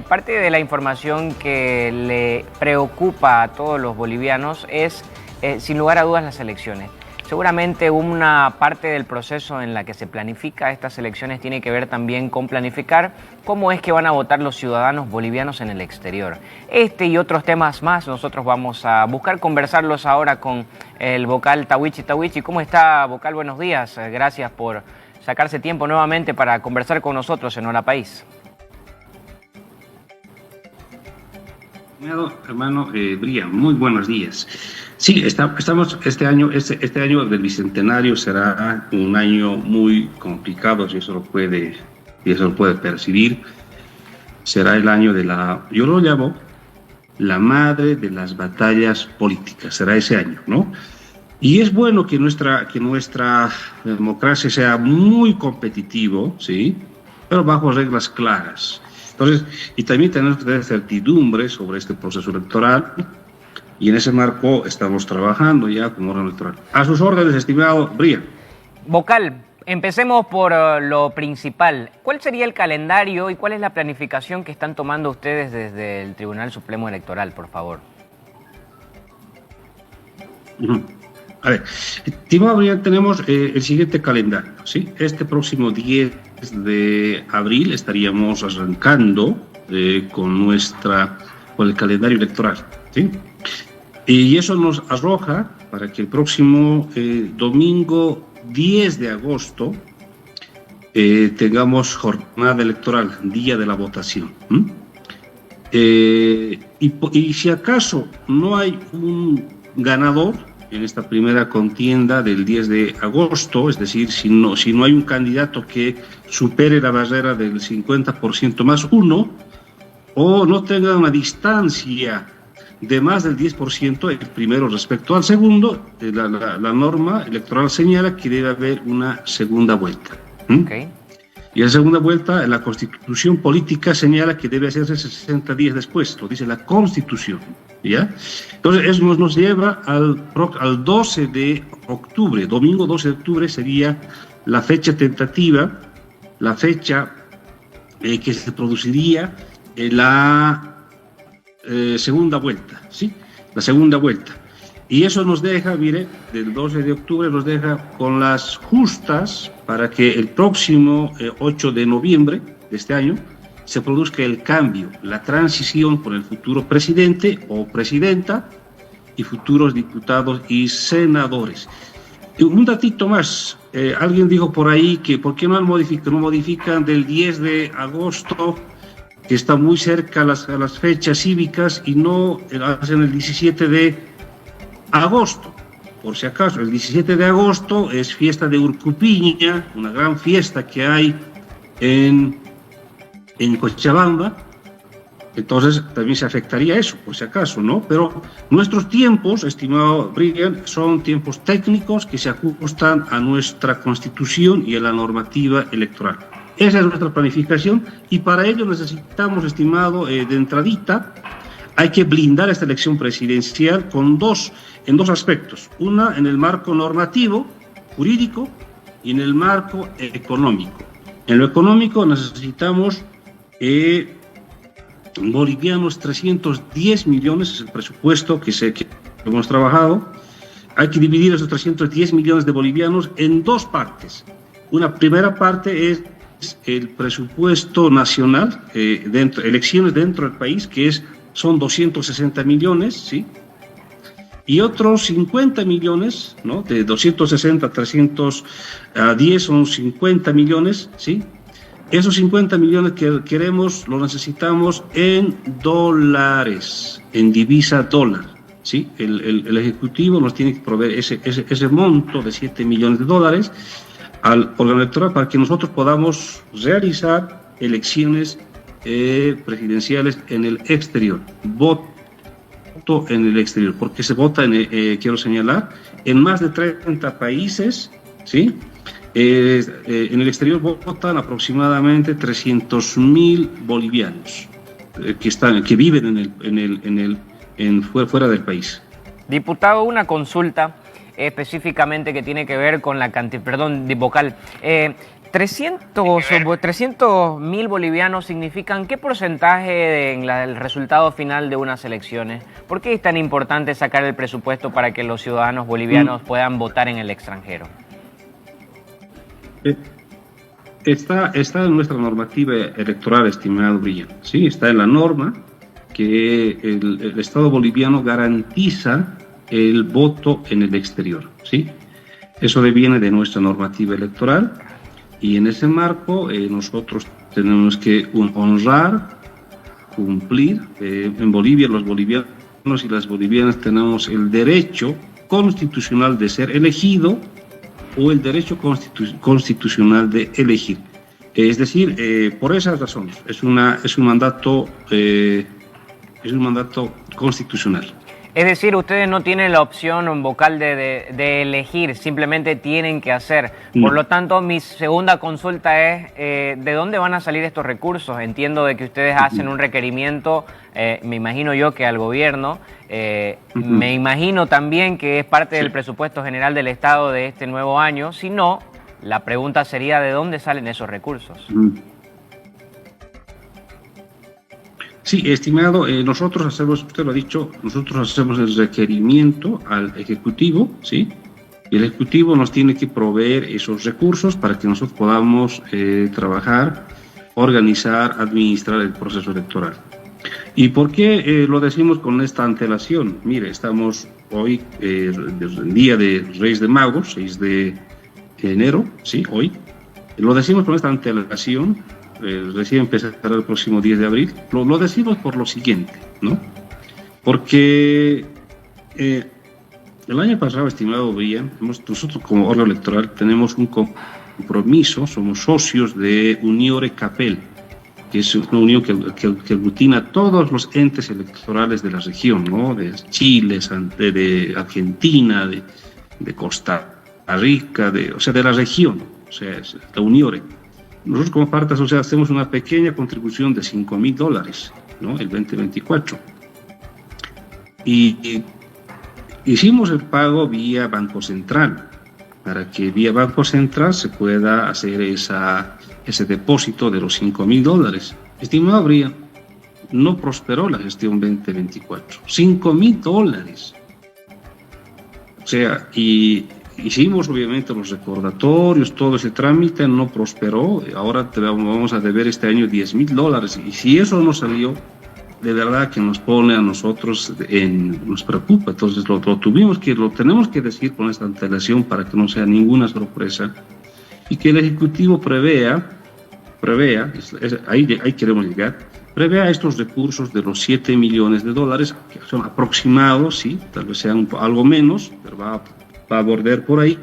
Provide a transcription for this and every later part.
Parte de la información que le preocupa a todos los bolivianos es, sin lugar a dudas, las elecciones. Seguramente una parte del proceso en la que se planifica estas elecciones tiene que ver también con planificar cómo es que van a votar los ciudadanos bolivianos en el exterior. Este y otros temas más nosotros vamos a buscar conversarlos ahora con el vocal Tawichi Tawichi. ¿Cómo está, vocal? Buenos días. Gracias por sacarse tiempo nuevamente para conversar con nosotros en Hola País. Hermano Brian, muy buenos días. Sí, estamos este año del bicentenario será un año muy complicado, si eso lo puede percibir. Será el año yo lo llamo la madre de las batallas políticas. Será ese año, ¿no? Y es bueno que nuestra democracia sea muy competitivo, sí, pero bajo reglas claras. Entonces, y también tenemos que tener certidumbre sobre este proceso electoral, y en ese marco estamos trabajando ya como órgano electoral. A sus órdenes, estimado Brian. Vocal, empecemos por lo principal. ¿Cuál sería el calendario y cuál es la planificación que están tomando ustedes desde el Tribunal Supremo Electoral, por favor? A ver, estimado Brian, tenemos el siguiente calendario, ¿sí? Este próximo 10 de abril estaríamos arrancando con el calendario electoral, ¿sí? Y eso nos arroja para que el próximo domingo 10 de agosto tengamos jornada electoral, día de la votación. Y si acaso no hay un ganador en esta primera contienda del 10 de agosto, es decir, si no hay un candidato que supere la barrera del 50% más uno, o no tenga una distancia de más del 10% el primero respecto al segundo, la norma electoral señala que debe haber una segunda vuelta. Okay. Y la segunda vuelta, la Constitución política señala que debe hacerse 60 días después, lo dice la Constitución, ¿ya? Entonces, eso nos lleva al 12 de octubre, domingo 12 de octubre sería la fecha tentativa, la fecha que se produciría la segunda vuelta, ¿sí? La segunda vuelta. Y eso nos deja, mire, del 12 de octubre nos deja con las justas para que el próximo 8 de noviembre de este año se produzca el cambio, la transición por el futuro presidente o presidenta y futuros diputados y senadores. Y un datito más, alguien dijo por ahí que ¿por qué no modifican del 10 de agosto, que está muy cerca a las fechas cívicas, y no hacen el 17 de agosto? Por si acaso, el 17 de agosto es fiesta de Urcupiña, una gran fiesta que hay en Cochabamba, entonces también se afectaría eso, por si acaso, ¿no? Pero nuestros tiempos, estimado Brian, son tiempos técnicos que se ajustan a nuestra Constitución y a la normativa electoral. Esa es nuestra planificación, y para ello necesitamos, estimado, de entradita, hay que blindar esta elección presidencial en dos aspectos. Una, en el marco normativo, jurídico, y en el marco económico. En lo económico necesitamos bolivianos 310 millones, es el presupuesto que hemos trabajado. Hay que dividir esos 310 millones de bolivianos en dos partes. Una primera parte es el presupuesto nacional, elecciones dentro del país, son 260 millones, ¿sí? Y otros 50 millones, ¿no? De 260 a 310 son 50 millones, ¿sí? Esos 50 millones que los necesitamos en dólares, en divisa dólar, ¿sí? El Ejecutivo nos tiene que proveer ese monto de 7 millones de dólares al órgano electoral para que nosotros podamos realizar elecciones presidenciales en el exterior. Voto en el exterior, porque se vota, quiero señalar, en más de 30 países, ¿sí? En el exterior votan aproximadamente 300.000 bolivianos que viven fuera del país. Diputado, una consulta específicamente que tiene que ver con la cantidad, perdón, vocal. 300.000 bolivianos significan qué porcentaje del resultado final de unas elecciones. ¿Por qué es tan importante sacar el presupuesto para que los ciudadanos bolivianos puedan votar en el extranjero? Está en nuestra normativa electoral, estimado Brian. Sí, está en la norma que el Estado boliviano garantiza el voto en el exterior. ¿Sí? Eso deviene de nuestra normativa electoral y en ese marco nosotros tenemos que honrar, cumplir. En Bolivia los bolivianos y las bolivianas tenemos el derecho constitucional de ser elegido o el derecho constitucional de elegir. Es decir, por esas razones, es un mandato constitucional. Es decir, ustedes no tienen la opción vocal de elegir, simplemente tienen que hacer. Por lo tanto, mi segunda consulta es, ¿de dónde van a salir estos recursos? Entiendo de que ustedes hacen un requerimiento, me imagino yo que al gobierno, me imagino también que es parte del presupuesto general del Estado de este nuevo año. Si no, la pregunta sería, ¿de dónde salen esos recursos? Sí, estimado, nosotros hacemos, usted lo ha dicho, nosotros hacemos el requerimiento al Ejecutivo, ¿sí? Y el Ejecutivo nos tiene que proveer esos recursos para que nosotros podamos trabajar, organizar, administrar el proceso electoral. ¿Y por qué lo decimos con esta antelación? Mire, estamos hoy, el día de Reyes de Magos, 6 de enero, ¿sí? Hoy. Lo decimos con esta antelación. Recién empezará el próximo 10 de abril. Lo decimos por lo siguiente, ¿no? Porque el año pasado, estimado Brian, nosotros como órgano electoral tenemos un compromiso, somos socios de Uniore Capel, que es una unión que aglutina a todos los entes electorales de la región, ¿no? De Chile, de Argentina, de Costa Rica, o sea, de la región, o sea, es la Uniore. Nosotros como parte asociada hacemos una pequeña contribución de $5.000, ¿no? El 2024. Y hicimos el pago vía Banco Central, para que vía Banco Central se pueda hacer ese depósito de los $5.000. Estimado Brian, no prosperó la gestión 2024. $5.000. O sea, y hicimos obviamente los recordatorios, todo ese trámite no prosperó. Ahora vamos a deber este año $10.000. Y si eso no salió, de verdad que nos pone a nosotros, nos preocupa. Entonces lo tenemos que decir con esta antelación para que no sea ninguna sorpresa y que el Ejecutivo prevea, ahí queremos llegar, prevea estos recursos de los $7 millones, que son aproximados, sí, tal vez sean algo menos, pero va a bordar por ahí,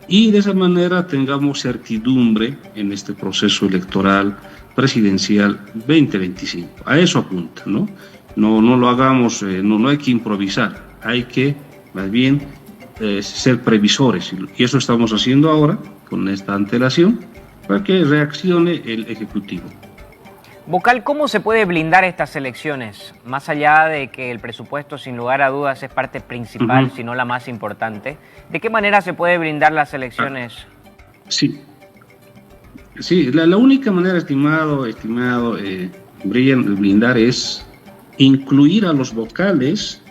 y de esa manera tengamos certidumbre en este proceso electoral presidencial 2025. A eso apunta, ¿no? No lo hagamos, no hay que improvisar, hay que más bien ser previsores, y eso estamos haciendo ahora con esta antelación para que reaccione el Ejecutivo. Vocal, ¿cómo se puede blindar estas elecciones? Más allá de que el presupuesto, sin lugar a dudas, es parte principal, si no la más importante, ¿de qué manera se puede blindar las elecciones? Sí, la única manera, estimado Brian, de blindar es incluir a los vocales,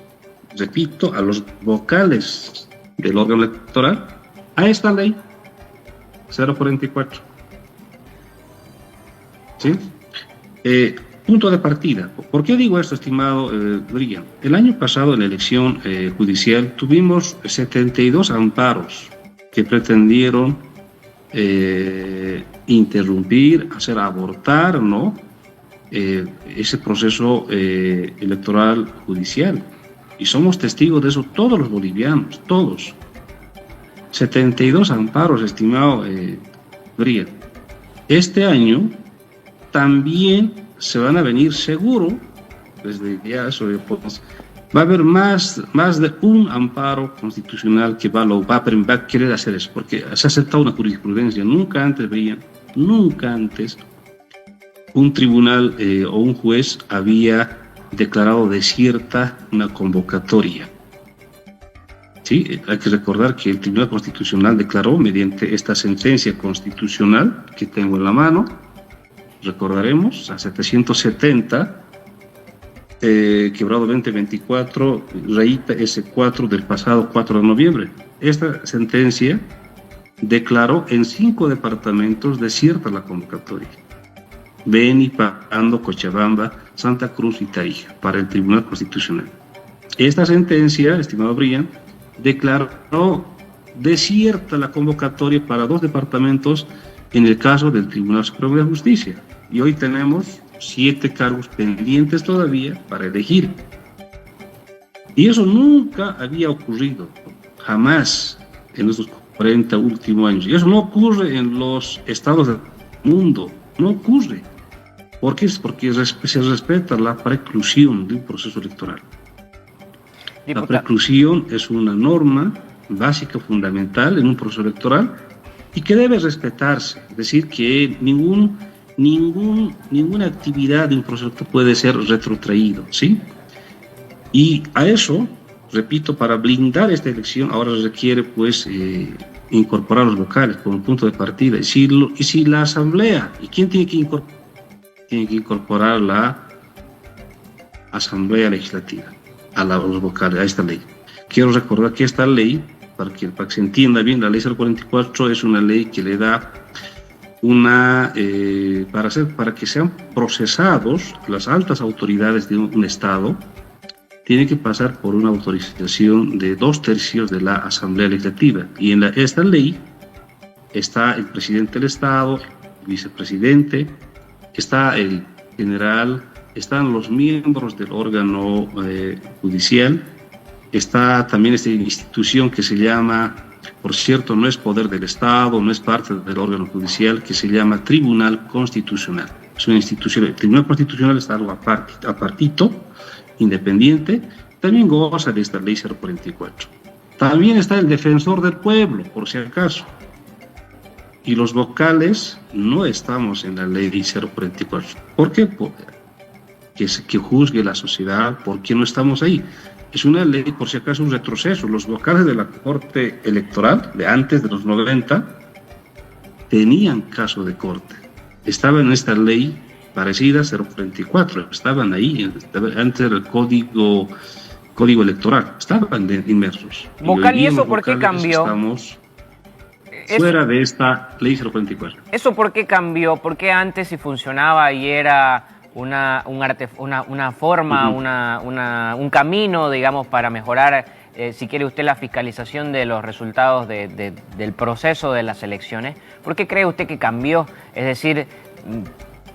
repito, a los vocales del órgano electoral a esta ley 044. ¿Sí? Punto de partida. ¿Por qué digo esto, estimado Brian? El año pasado en la elección judicial tuvimos 72 amparos que pretendieron interrumpir, hacer abortar, ¿no? Ese proceso electoral judicial. Y somos testigos de eso todos los bolivianos, todos. 72 amparos, estimado Brian. Este año también se van a venir seguro, desde ya eso va a haber más de un amparo constitucional que va a querer hacer eso, porque se ha aceptado una jurisprudencia. Nunca antes un tribunal o un juez había declarado desierta una convocatoria. Sí, hay que recordar que el Tribunal Constitucional declaró mediante esta sentencia constitucional que tengo en la mano, recordaremos, a 770, quebrado 2024, reita S4 del pasado 4 de noviembre. Esta sentencia declaró en 5 departamentos desierta la convocatoria: Beni, Pando, Cochabamba, Santa Cruz y Tarija, para el Tribunal Constitucional. Esta sentencia, estimado Brian, declaró desierta la convocatoria para 2 departamentos en el caso del Tribunal Supremo de Justicia. Y hoy tenemos 7 cargos pendientes todavía para elegir. Y eso nunca había ocurrido, jamás, en estos 40 últimos años. Y eso no ocurre en los estados del mundo, no ocurre. ¿Por qué? Porque se respeta la preclusión de un proceso electoral. La preclusión es una norma básica, fundamental en un proceso electoral y que debe respetarse. Es decir, que ninguna actividad de un proceso puede ser retrotraído, ¿sí? Y a eso, repito, para blindar esta elección, ahora se requiere, pues, incorporar los vocales como punto de partida. Y si la Asamblea, ¿y quién tiene que incorporar? Tiene que incorporar la Asamblea Legislativa a los vocales, a esta ley. Quiero recordar que esta ley, para que se entienda bien, la ley 044 es una ley que le da para que sean procesados las altas autoridades de un Estado, tiene que pasar por una autorización de 2/3 de la Asamblea Legislativa. Y en esta ley está el presidente del Estado, el vicepresidente, está el general, están los miembros del órgano judicial, está también esta institución que se llama, por cierto, no es poder del Estado, no es parte del órgano judicial, que se llama Tribunal Constitucional. Es una institución, el Tribunal Constitucional está algo apartito, independiente, también goza de esta ley 044. También está el Defensor del Pueblo, por si acaso. Y los vocales no estamos en la ley 044. ¿Por qué? Que juzgue la sociedad, ¿por qué no estamos ahí? Es una ley, por si acaso, un retroceso. Los vocales de la Corte Electoral, de antes de los 90, tenían caso de corte. Estaban en esta ley parecida, 044, estaban ahí, antes del código electoral, estaban inmersos. Vocal, ¿y eso por qué cambió? Estamos fuera de esta ley 044. ¿Eso por qué cambió? ¿Por qué antes si funcionaba y era una forma, un camino, digamos, para mejorar, si quiere usted, la fiscalización de los resultados del proceso de las elecciones? ¿Por qué cree usted que cambió? Es decir,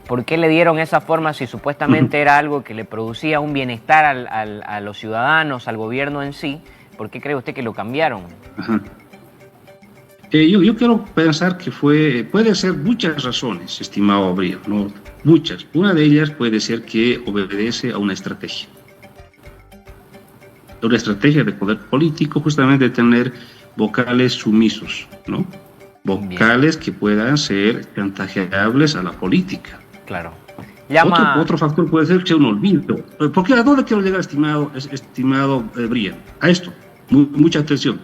¿por qué le dieron esa forma si supuestamente era algo que le producía un bienestar a los ciudadanos, al gobierno en sí? ¿Por qué cree usted que lo cambiaron? Ajá. Yo quiero pensar que puede ser muchas razones, estimado Abril, ¿no? Muchas. Una de ellas puede ser que obedece a una estrategia. Una estrategia de poder político, justamente de tener vocales sumisos, ¿no? Vocales que puedan ser chantajeables a la política. Claro. Otro factor puede ser que sea un olvido. Porque ¿a dónde quiero llegar, estimado Brian? A esto. Mucha atención.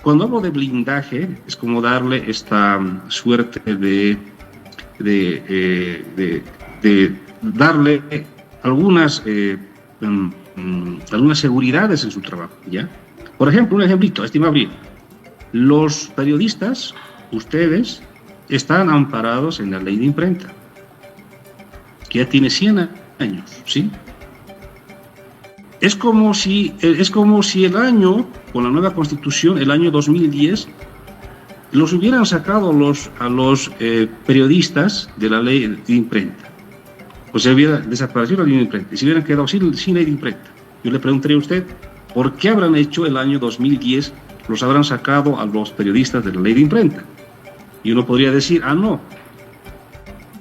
Cuando hablo de blindaje, es como darle esta suerte de darle algunas seguridades en su trabajo, ¿ya? Por ejemplo, un ejemplito, estimado Brian. Los periodistas, ustedes, están amparados en la ley de imprenta, que ya tiene 100 años, ¿sí? Es como si el año, con la nueva constitución, el año 2010, los hubieran sacado a los periodistas de la ley de imprenta. O sea, hubiera desaparecido la ley de imprenta y se hubieran quedado sin ley de imprenta. Yo le preguntaría a usted, ¿por qué habrán hecho el año 2010, los habrán sacado a los periodistas de la ley de imprenta? Y uno podría decir, no,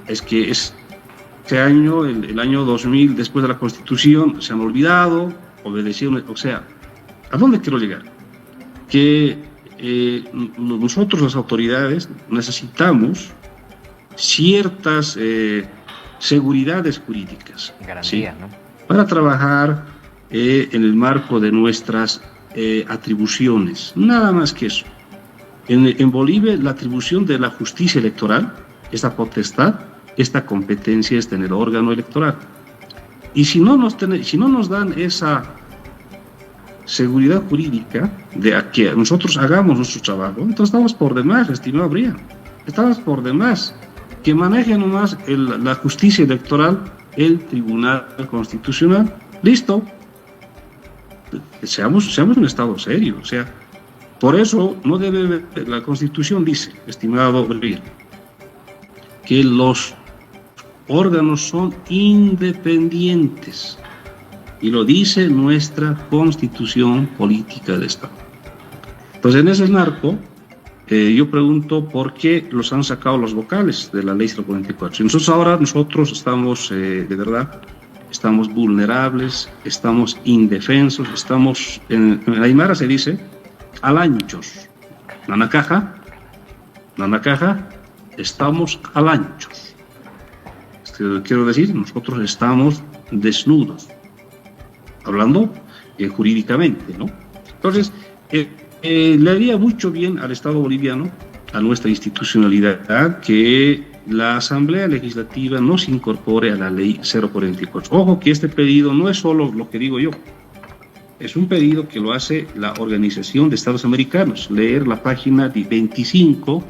es que ese año, el año 2000, después de la Constitución, se han olvidado, obedecieron, o sea, ¿a dónde quiero llegar? Que nosotros, las autoridades, necesitamos ciertas seguridades jurídicas. Garantías, ¿sí? ¿no? Para trabajar en el marco de nuestras atribuciones, nada más que eso. En Bolivia la atribución de la justicia electoral, esta potestad, esta competencia está en el órgano electoral. Y si no nos dan esa seguridad jurídica de que nosotros hagamos nuestro trabajo, entonces estamos por demás, estimado Brian, estamos por demás. Que maneje nomás la justicia electoral, el Tribunal Constitucional, listo. Seamos un Estado serio, o sea, por eso no debe, la Constitución dice, estimado Brian, que los órganos son independientes, y lo dice nuestra Constitución Política de Estado. Entonces, en ese marco, yo pregunto por qué los han sacado los vocales de la Ley 044. Entonces ahora nosotros estamos, de verdad, estamos vulnerables, estamos indefensos, estamos, en Aymara se dice, alanchos. Nanacaja, estamos alanchos. Quiero decir, nosotros estamos desnudos, hablando jurídicamente, ¿no? Entonces, le haría mucho bien al Estado boliviano, a nuestra institucionalidad, que la Asamblea Legislativa no se incorpore a la Ley 044. Ojo que este pedido no es solo lo que digo yo, es un pedido que lo hace la Organización de Estados Americanos. Leer la página 25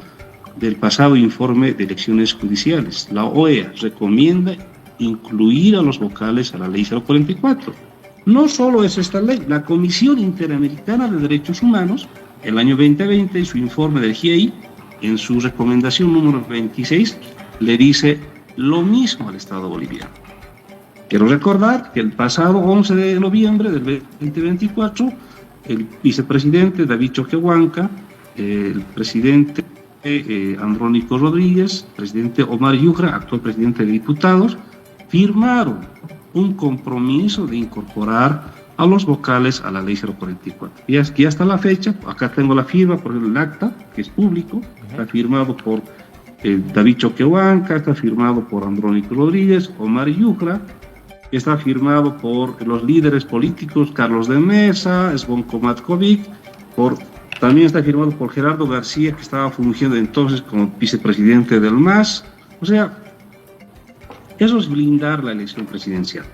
del pasado informe de elecciones judiciales. La OEA recomienda incluir a los vocales a la Ley 044. No solo es esta ley, la Comisión Interamericana de Derechos Humanos, el año 2020, en su informe del GIEI, en su recomendación número 26, le dice lo mismo al Estado boliviano. Quiero recordar que el pasado 11 de noviembre del 2024, el vicepresidente David Choquehuanca, el presidente Andrónico Rodríguez, presidente Omar Yujra, actual presidente de diputados, firmaron un compromiso de incorporar a los vocales a la Ley 044. Y hasta la fecha, acá tengo la firma por el acta, que es público, está firmado por David Choquehuanca, está firmado por Andrónico Rodríguez, Omar Yujra, está firmado por los líderes políticos Carlos de Mesa, Zvonko Matkovic, también está firmado por Gerardo García, que estaba fungiendo entonces como vicepresidente del MAS. O sea, eso es blindar la elección presidencial,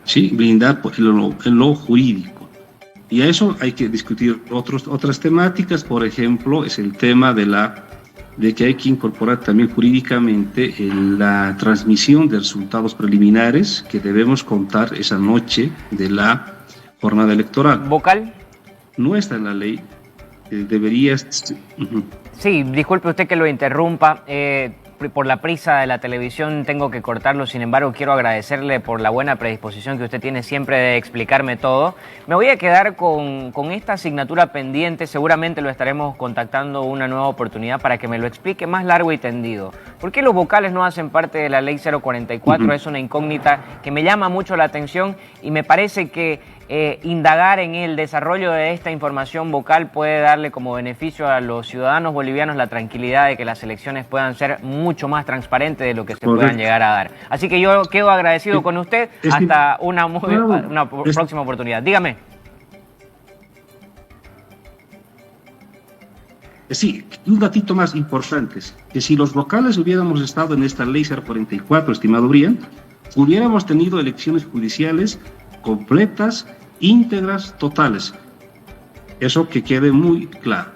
¿sí? Blindar en lo jurídico. Y a eso hay que discutir otras temáticas, por ejemplo, es el tema de que hay que incorporar también jurídicamente la transmisión de resultados preliminares que debemos contar esa noche de la jornada electoral. ¿Vocal? No está en la ley, debería... Sí, disculpe usted que lo interrumpa. Por la prisa de la televisión tengo que cortarlo, sin embargo quiero agradecerle por la buena predisposición que usted tiene siempre de explicarme todo. Me voy a quedar con esta asignatura pendiente, seguramente lo estaremos contactando una nueva oportunidad para que me lo explique más largo y tendido. ¿Por qué los vocales no hacen parte de la Ley 044? Es una incógnita que me llama mucho la atención y me parece que indagar en el desarrollo de esta información vocal puede darle como beneficio a los ciudadanos bolivianos la tranquilidad de que las elecciones puedan ser mucho más transparentes de lo que se puedan llegar a dar. Así que yo quedo agradecido con usted hasta una próxima oportunidad. Dígame. Sí, un datito más importante, que si los vocales hubiéramos estado en esta Ley 044, estimado Brian, hubiéramos tenido elecciones judiciales completas, íntegras, totales. Eso que quede muy claro.